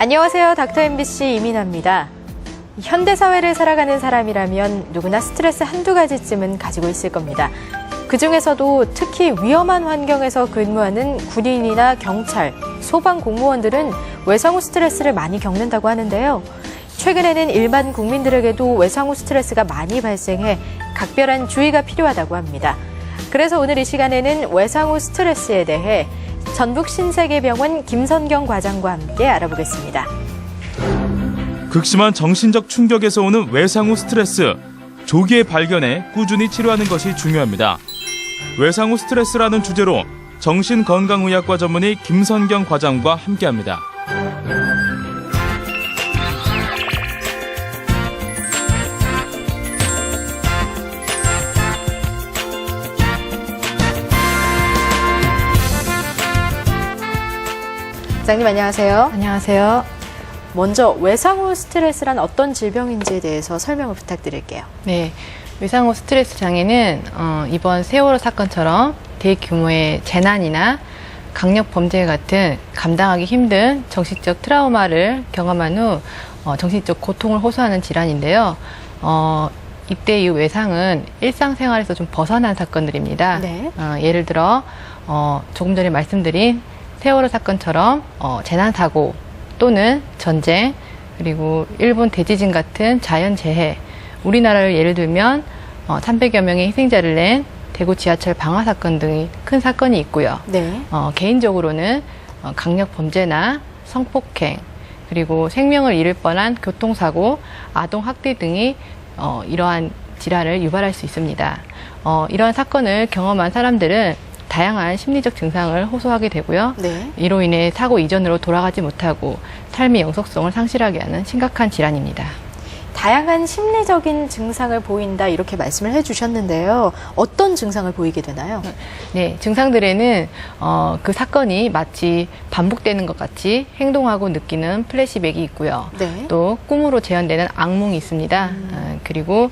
안녕하세요. 닥터 MBC 이민아입니다. 현대사회를 살아가는 사람이라면 누구나 스트레스 한두 가지쯤은 가지고 있을 겁니다. 그중에서도 특히 위험한 환경에서 근무하는 군인이나 경찰, 소방 공무원들은 외상 후 스트레스를 많이 겪는다고 하는데요. 최근에는 일반 국민들에게도 외상 후 스트레스가 많이 발생해 각별한 주의가 필요하다고 합니다. 그래서 오늘 이 시간에는 외상 후 스트레스에 대해 전북 신세계병원 김선경 과장과 함께 알아보겠습니다. 극심한 정신적 충격에서 오는 외상 후 스트레스, 조기에 발견해 꾸준히 치료하는 것이 중요합니다. 외상 후 스트레스라는 주제로 정신건강의학과 전문의 김선경 과장과 함께합니다. 과장님 안녕하세요. 안녕하세요. 먼저 외상 후 스트레스란 어떤 질병인지에 대해서 설명을 부탁드릴게요. 네, 외상 후 스트레스 장애는 이번 세월호 사건처럼 대규모의 재난이나 강력 범죄 같은 감당하기 힘든 정신적 트라우마를 경험한 후 정신적 고통을 호소하는 질환인데요. 이때 이 외상은 일상생활에서 좀 벗어난 사건들입니다. 네. 예를 들어 조금 전에 말씀드린 세월호 사건처럼 재난사고 또는 전쟁, 그리고 일본 대지진 같은 자연재해, 우리나라를 예를 들면 300여 명의 희생자를 낸 대구 지하철 방화 사건 등의 큰 사건이 있고요. 네. 개인적으로는 강력 범죄나 성폭행, 그리고 생명을 잃을 뻔한 교통사고, 아동학대 등이 이러한 질환을 유발할 수 있습니다. 이러한 사건을 경험한 사람들은 다양한 심리적 증상을 호소하게 되고요. 네. 이로 인해 사고 이전으로 돌아가지 못하고 삶의 영속성을 상실하게 하는 심각한 질환입니다. 다양한 심리적인 증상을 보인다 이렇게 말씀을 해주셨는데요. 어떤 증상을 보이게 되나요? 네, 증상들에는 그 사건이 마치 반복되는 것 같이 행동하고 느끼는 플래시백이 있고요. 네. 또 꿈으로 재현되는 악몽이 있습니다. 그리고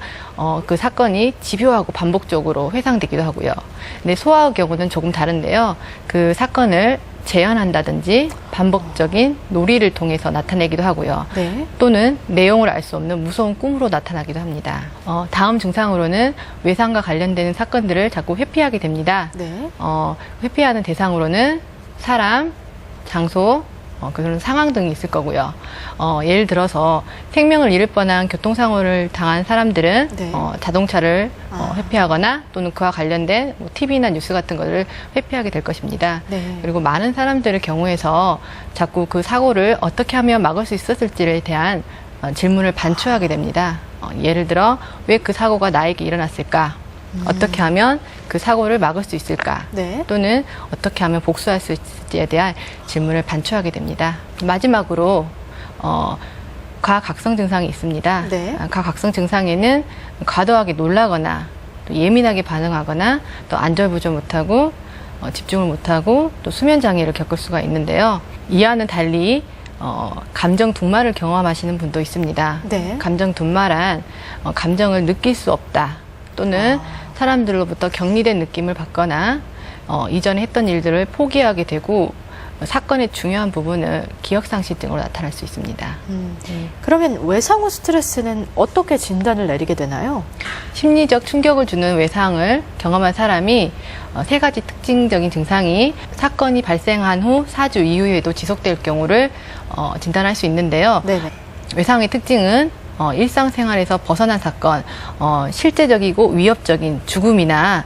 그 사건이 집요하고 반복적으로 회상되기도 하고요. 근데 소아의 경우는 조금 다른데요. 그 사건을 재현한다든지 반복적인 놀이를 통해서 나타내기도 하고요. 네. 또는 내용을 알 수 없는 무서운 꿈으로 나타나기도 합니다. 다음 증상으로는 외상과 관련되는 사건들을 자꾸 회피하게 됩니다. 네. 회피하는 대상으로는 사람, 장소, 그런 상황 등이 있을 거고요. 예를 들어서 생명을 잃을 뻔한 교통사고를 당한 사람들은 네. 자동차를 회피하거나 또는 그와 관련된 TV나 뉴스 같은 것을 회피하게 될 것입니다. 네. 그리고 많은 사람들의 경우에서 자꾸 그 사고를 어떻게 하면 막을 수 있었을지에 대한 질문을 반추하게 됩니다. 예를 들어 왜 그 사고가 나에게 일어났을까? 어떻게 하면 그 사고를 막을 수 있을까? 네. 또는 어떻게 하면 복수할 수 있을지에 대한 질문을 반추하게 됩니다. 마지막으로 과각성 증상이 있습니다. 네. 과각성 증상에는 과도하게 놀라거나 또 예민하게 반응하거나 또 안절부절 못하고 집중을 못하고 또 수면 장애를 겪을 수가 있는데요. 이와는 달리 감정 둔마를 경험하시는 분도 있습니다. 네. 감정 둔마란 감정을 느낄 수 없다 또는 사람들로부터 격리된 느낌을 받거나 이전에 했던 일들을 포기하게 되고 사건의 중요한 부분은 기억상실 등으로 나타날 수 있습니다. 그러면 외상 후 스트레스는 어떻게 진단을 내리게 되나요? 심리적 충격을 주는 외상을 경험한 사람이 세 가지 특징적인 증상이 사건이 발생한 후 4주 이후에도 지속될 경우를 진단할 수 있는데요. 네네. 외상의 특징은 일상생활에서 벗어난 사건, 실제적이고 위협적인 죽음이나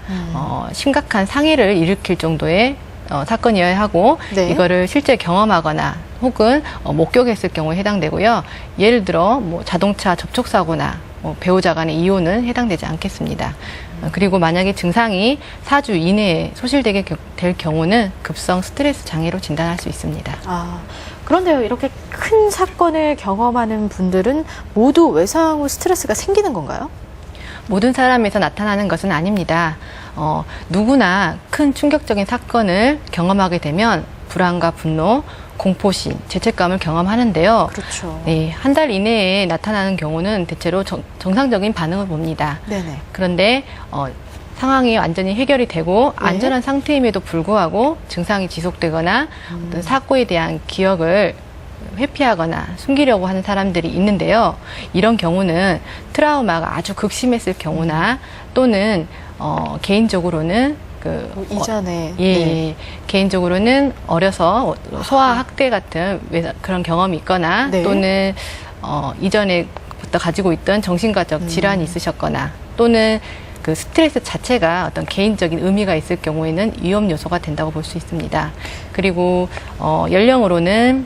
심각한 상해를 일으킬 정도의 사건이어야 하고 네. 이거를 실제 경험하거나 혹은 목격했을 경우에 해당되고요. 예를 들어 자동차 접촉사고나 배우자 간의 이혼은 해당되지 않겠습니다. 그리고 만약에 증상이 4주 이내에 소실되게 될 경우는 급성 스트레스 장애로 진단할 수 있습니다. 그런데요, 이렇게 큰 사건을 경험하는 분들은 모두 외상 후 스트레스가 생기는 건가요? 모든 사람에서 나타나는 것은 아닙니다. 누구나 큰 충격적인 사건을 경험하게 되면 불안과 분노, 공포심, 죄책감을 경험하는데요. 그렇죠. 네, 한 달 이내에 나타나는 경우는 대체로 정상적인 반응을 봅니다. 네네. 그런데 상황이 완전히 해결이 되고 네. 안전한 상태임에도 불구하고 증상이 지속되거나 어떤 사고에 대한 기억을 회피하거나 숨기려고 하는 사람들이 있는데요. 이런 경우는 트라우마가 아주 극심했을 경우나 또는 개인적으로는 이전에 예, 개인적으로는 어려서 소아 학대 같은 그런 경험이 있거나 네. 또는 이전에부터 가지고 있던 정신과적 질환이 있으셨거나 또는 그 스트레스 자체가 어떤 개인적인 의미가 있을 경우에는 위험 요소가 된다고 볼 수 있습니다. 그리고 연령으로는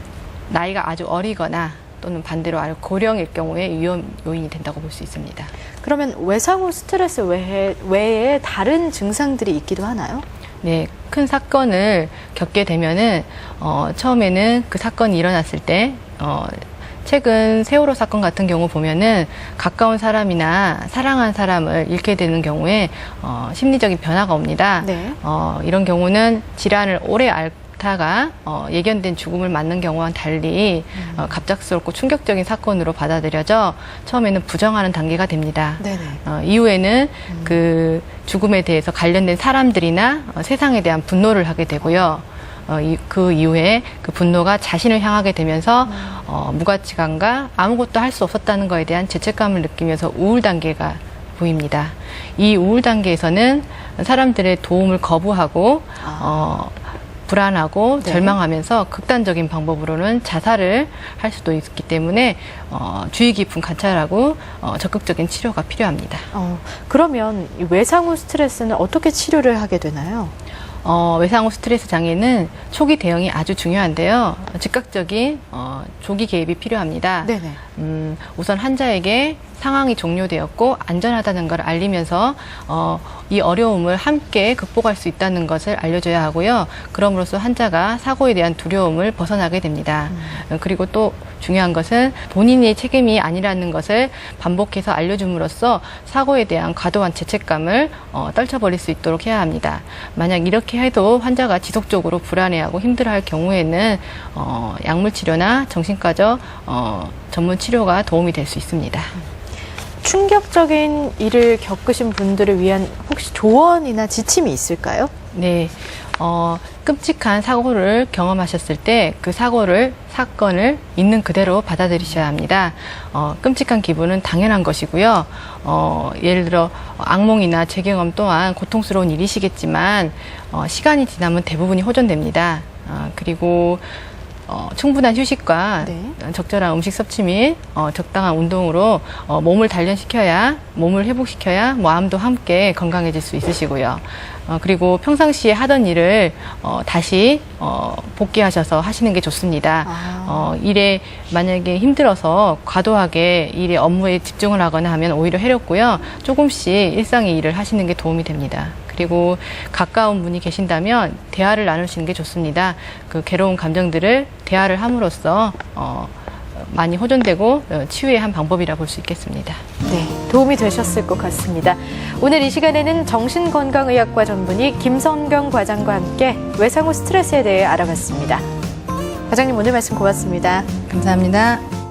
나이가 아주 어리거나 또는 반대로 아주 고령일 경우에 위험 요인이 된다고 볼 수 있습니다. 그러면 외상 후 스트레스 외에 다른 증상들이 있기도 하나요? 네, 큰 사건을 겪게 되면은 처음에는 그 사건이 일어났을 때 최근 세월호 사건 같은 경우 보면은 가까운 사람이나 사랑한 사람을 잃게 되는 경우에 심리적인 변화가 옵니다. 네. 이런 경우는 질환을 오래 앓다가 예견된 죽음을 맞는 경우와는 달리 갑작스럽고 충격적인 사건으로 받아들여져 처음에는 부정하는 단계가 됩니다. 네네. 이후에는 그 죽음에 대해서 관련된 사람들이나 세상에 대한 분노를 하게 되고요. 그 이후에 그 분노가 자신을 향하게 되면서 무가치감과 아무것도 할 수 없었다는 것에 대한 죄책감을 느끼면서 우울 단계가 보입니다. 이 우울 단계에서는 사람들의 도움을 거부하고 불안하고 네. 절망하면서 극단적인 방법으로는 자살을 할 수도 있기 때문에 주의 깊은 관찰하고 적극적인 치료가 필요합니다. 그러면 이 외상 후 스트레스는 어떻게 치료를 하게 되나요? 외상 후 스트레스 장애는 초기 대응이 아주 중요한데요. 즉각적인 조기 개입이 필요합니다. 네네. 우선 환자에게 상황이 종료되었고 안전하다는 걸 알리면서 이 어려움을 함께 극복할 수 있다는 것을 알려줘야 하고요. 그럼으로써 환자가 사고에 대한 두려움을 벗어나게 됩니다. 그리고 또 중요한 것은 본인의 책임이 아니라는 것을 반복해서 알려줌으로써 사고에 대한 과도한 죄책감을 떨쳐버릴 수 있도록 해야 합니다. 만약 이렇게 해도 환자가 지속적으로 불안해하고 힘들어할 경우에는 약물 치료나 정신과적 전문 치료가 도움이 될 수 있습니다. 충격적인 일을 겪으신 분들을 위한 혹시 조언이나 지침이 있을까요? 네, 끔찍한 사고를 경험하셨을 때 그 사건을 있는 그대로 받아들이셔야 합니다. 끔찍한 기분은 당연한 것이고요. 예를 들어 악몽이나 재경험 또한 고통스러운 일이시겠지만 시간이 지나면 대부분이 호전됩니다. 그리고 충분한 휴식과 네. 적절한 음식 섭취 및 적당한 운동으로 몸을 단련시켜야, 몸을 회복시켜야 마음도 함께 건강해질 수 있으시고요. 그리고 평상시에 하던 일을 다시 복귀하셔서 하시는 게 좋습니다. 일에 만약에 힘들어서 과도하게 일에 업무에 집중을 하거나 하면 오히려 해롭고요. 조금씩 일상의 일을 하시는 게 도움이 됩니다. 그리고 가까운 분이 계신다면 대화를 나누시는 게 좋습니다. 그 괴로운 감정들을 대화를 함으로써 많이 호전되고 치유의 한 방법이라 볼 수 있겠습니다. 네, 도움이 되셨을 것 같습니다. 오늘 이 시간에는 정신건강의학과 전문의 김선경 과장과 함께 외상 후 스트레스에 대해 알아봤습니다. 과장님 오늘 말씀 고맙습니다. 감사합니다.